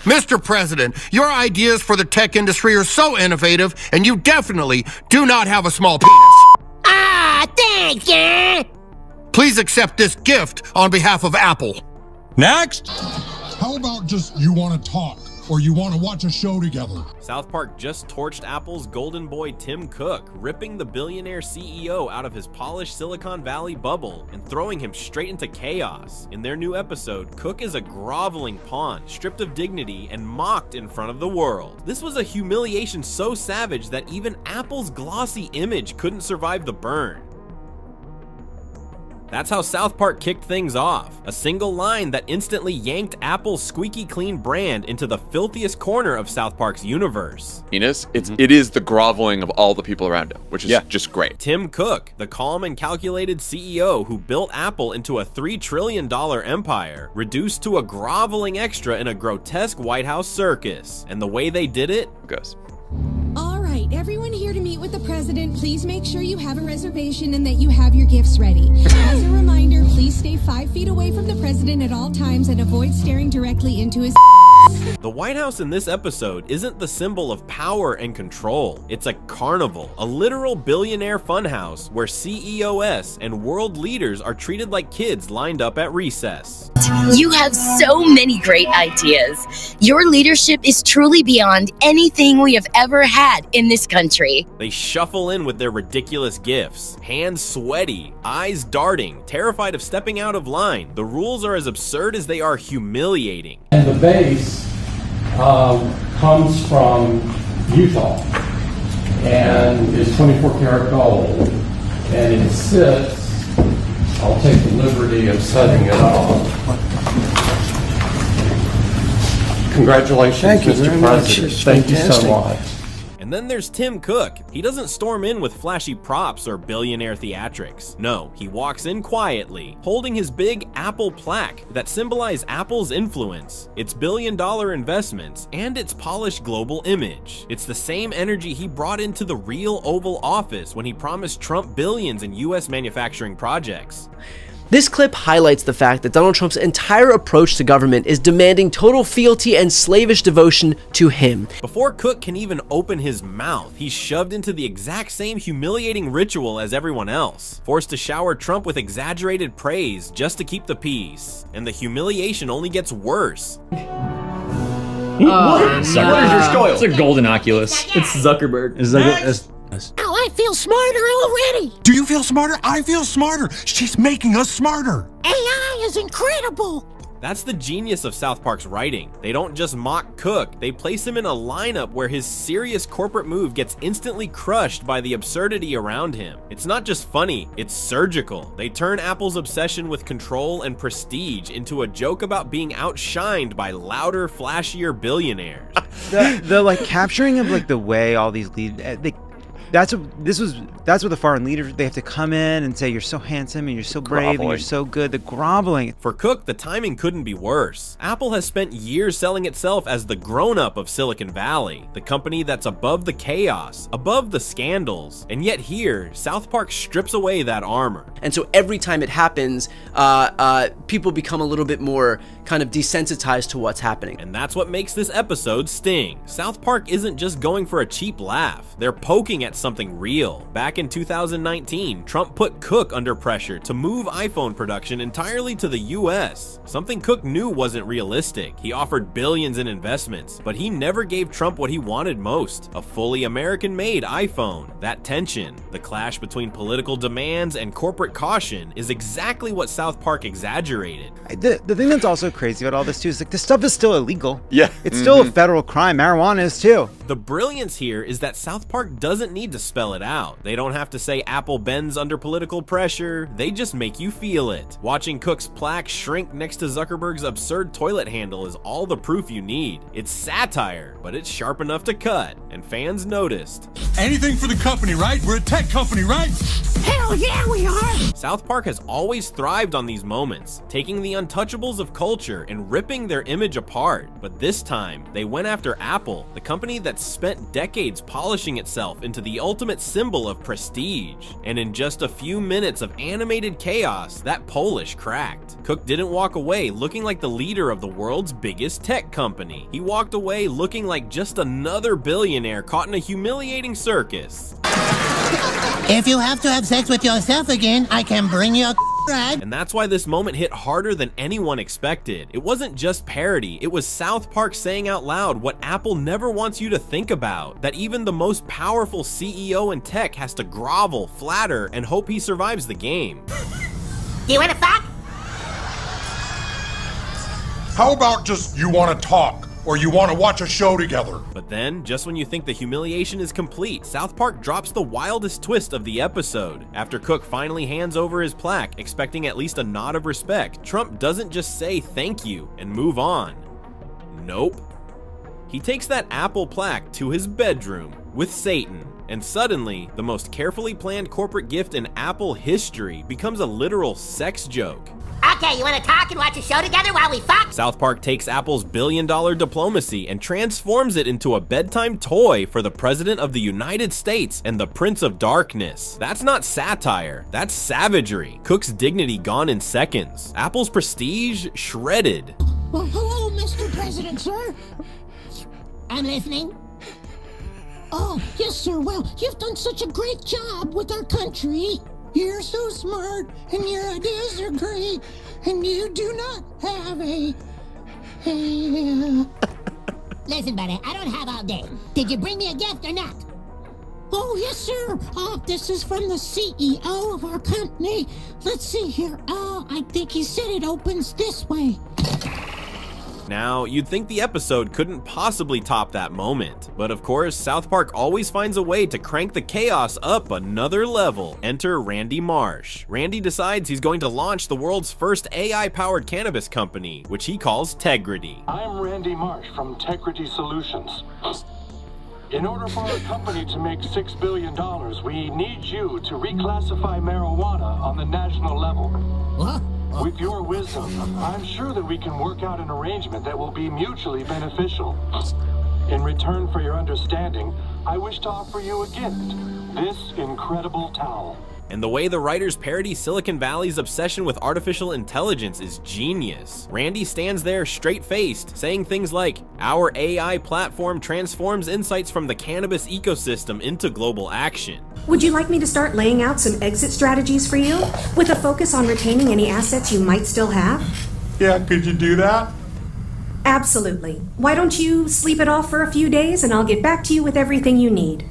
Mr. President, your ideas for the tech industry are so innovative, and you definitely do not have a small penis. Ah, thanks, yeah. Please accept this gift on behalf of Apple. Next! How about just you want to talk, or you want to watch a show together? South Park just torched Apple's golden boy Tim Cook, ripping the billionaire CEO out of his polished Silicon Valley bubble and throwing him straight into chaos. In their new episode, Cook is a groveling pawn, stripped of dignity and mocked in front of the world. This was a humiliation so savage that even Apple's glossy image couldn't survive the burn. That's how South Park kicked things off. A single line that instantly yanked Apple's squeaky clean brand into the filthiest corner of South Park's universe. It is the groveling of all the people around him, which is just great. Tim Cook, the calm and calculated CEO who built Apple into a $3 trillion empire, reduced to a groveling extra in a grotesque White House circus. And the way they did it goes. All right, everyone here to meet with the president, please make sure you have a reservation and that you have your gifts ready. As a reminder, please stay 5 feet away from the president at all times and avoid staring directly into his The White House in this episode isn't the symbol of power and control. It's a carnival, a literal billionaire funhouse where CEOs and world leaders are treated like kids lined up at recess. You have so many great ideas. Your leadership is truly beyond anything we have ever had in this country. They shuffle in with their ridiculous gifts, hands sweaty, eyes darting, terrified of stepping out of line. The rules are as absurd as they are humiliating. And the base comes from Utah and is 24 karat gold, and it sits. I'll take the liberty of setting it up. Congratulations, Mr. President. Thank you so much. And then there's Tim Cook. He doesn't storm in with flashy props or billionaire theatrics. No, he walks in quietly, holding his big Apple plaque that symbolize Apple's influence, its billion-dollar investments, and its polished global image. It's the same energy he brought into the real Oval Office when he promised Trump billions in US manufacturing projects. This clip highlights the fact that Donald Trump's entire approach to government is demanding total fealty and slavish devotion to him. Before Cook can even open his mouth, he's shoved into the exact same humiliating ritual as everyone else, forced to shower Trump with exaggerated praise just to keep the peace. And the humiliation only gets worse. What is your skull? It's a golden Oculus. It's Zuckerberg. Oh, I feel smarter already. Do you feel smarter? I feel smarter. She's making us smarter. AI is incredible. That's the genius of South Park's writing. They don't just mock Cook, they place him in a lineup where his serious corporate move gets instantly crushed by the absurdity around him. It's not just funny, it's surgical. They turn Apple's obsession with control and prestige into a joke about being outshined by louder, flashier billionaires. the like capturing of like the way all these that's what the foreign leaders, they have to come in and say, you're so handsome and you're so brave and you're so good. The groveling. For Cook, the timing couldn't be worse. Apple has spent years selling itself as the grown-up of Silicon Valley, the company that's above the chaos, above the scandals. And yet here, South Park strips away that armor. And so every time it happens, people become a little bit more kind of desensitized to what's happening. And that's what makes this episode sting. South Park isn't just going for a cheap laugh. They're poking at something real. Back in 2019, Trump put Cook under pressure to move iPhone production entirely to the US. Something Cook knew wasn't realistic. He offered billions in investments, but he never gave Trump what he wanted most, a fully American-made iPhone. That tension, the clash between political demands and corporate caution, is exactly what South Park exaggerated. The thing that's also crazy about all this too is like this stuff is still illegal. Yeah. It's still a federal crime. Marijuana is too. The brilliance here is that South Park doesn't need to spell it out. They don't have to say Apple bends under political pressure. They just make you feel it. Watching Cook's plaque shrink next to Zuckerberg's absurd toilet handle is all the proof you need. It's satire, but it's sharp enough to cut, and fans noticed. Anything for the company, right? We're a tech company, right? Hell yeah, we are! South Park has always thrived on these moments, taking the untouchables of culture and ripping their image apart. But this time, they went after Apple, the company that's spent decades polishing itself into the ultimate symbol of prestige. And in just a few minutes of animated chaos, that Polish cracked. Cook didn't walk away looking like the leader of the world's biggest tech company. He walked away looking like just another billionaire caught in a humiliating circus. If you have to have sex with yourself again, I can bring you a ride. And that's why this moment hit harder than anyone expected. It wasn't just parody, it was South Park saying out loud what Apple never wants you to think about, that even the most powerful CEO in tech has to grovel, flatter, and hope he survives the game. Do you want to fuck? How about just you want to talk, or you want to watch a show together? But then, just when you think the humiliation is complete, South Park drops the wildest twist of the episode. After Cook finally hands over his plaque, expecting at least a nod of respect, Trump doesn't just say thank you and move on. Nope. He takes that Apple plaque to his bedroom with Satan, and suddenly, the most carefully planned corporate gift in Apple history becomes a literal sex joke. Okay, you want to talk and watch a show together while we fuck? South Park takes Apple's billion-dollar diplomacy and transforms it into a bedtime toy for the President of the United States and the Prince of Darkness. That's not satire, that's savagery. Cook's dignity gone in seconds. Apple's prestige shredded. Well, hello, Mr. President, sir. I'm listening. Oh, yes, sir. Well, you've done such a great job with our country. You're so smart, and your ideas are great, and you do not have Listen, buddy, I don't have all day. Did you bring me a gift or not? Oh, yes, sir. This is from the CEO of our company. Let's see here. I think he said it opens this way. Now, you'd think the episode couldn't possibly top that moment, but of course, South Park always finds a way to crank the chaos up another level. Enter Randy Marsh. Randy decides he's going to launch the world's first AI-powered cannabis company, which he calls Tegrity. I'm Randy Marsh from Tegrity Solutions. In order for our company to make $6 billion, we need you to reclassify marijuana on the national level. What? With your wisdom, I'm sure that we can work out an arrangement that will be mutually beneficial. In return for your understanding, I wish to offer you a gift, this incredible towel. And the way the writers parody Silicon Valley's obsession with artificial intelligence is genius. Randy stands there straight-faced, saying things like, "Our AI platform transforms insights from the cannabis ecosystem into global action." Would you like me to start laying out some exit strategies for you, with a focus on retaining any assets you might still have? Yeah, could you do that? Absolutely. Why don't you sleep it off for a few days and I'll get back to you with everything you need.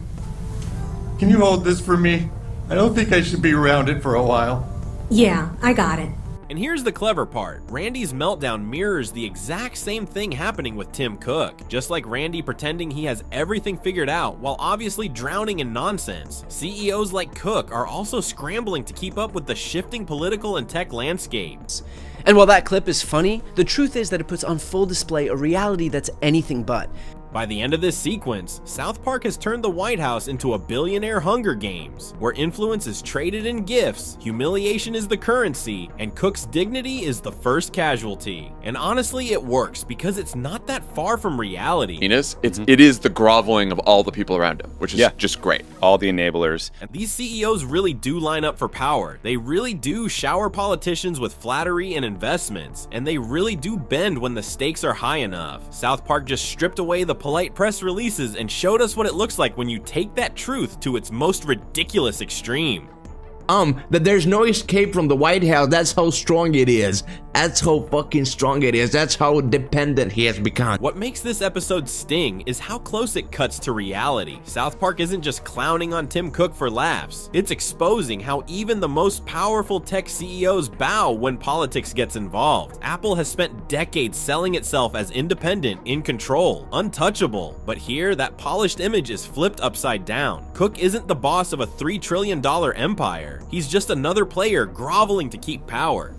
Can you hold this for me? I don't think I should be around it for a while. Yeah, I got it. And here's the clever part. Randy's meltdown mirrors the exact same thing happening with Tim Cook. Just like Randy pretending he has everything figured out while obviously drowning in nonsense, CEOs like Cook are also scrambling to keep up with the shifting political and tech landscapes. And while that clip is funny, the truth is that it puts on full display a reality that's anything but. By the end of this sequence, South Park has turned the White House into a billionaire Hunger Games, where influence is traded in gifts, humiliation is the currency, and Cook's dignity is the first casualty. And honestly, it works because it's not that far from reality. It is the groveling of all the people around him, which is just great. All the enablers. And these CEOs really do line up for power. They really do shower politicians with flattery and investments, and they really do bend when the stakes are high enough. South Park just stripped away the polite press releases and showed us what it looks like when you take that truth to its most ridiculous extreme. That there's no escape from the White House. That's how strong it is. That's how fucking strong it is. That's how dependent he has become. What makes this episode sting is how close it cuts to reality. South Park isn't just clowning on Tim Cook for laughs. It's exposing how even the most powerful tech CEOs bow when politics gets involved. Apple has spent decades selling itself as independent, in control, untouchable. But here, that polished image is flipped upside down. Cook isn't the boss of a $3 trillion empire. He's just another player groveling to keep power.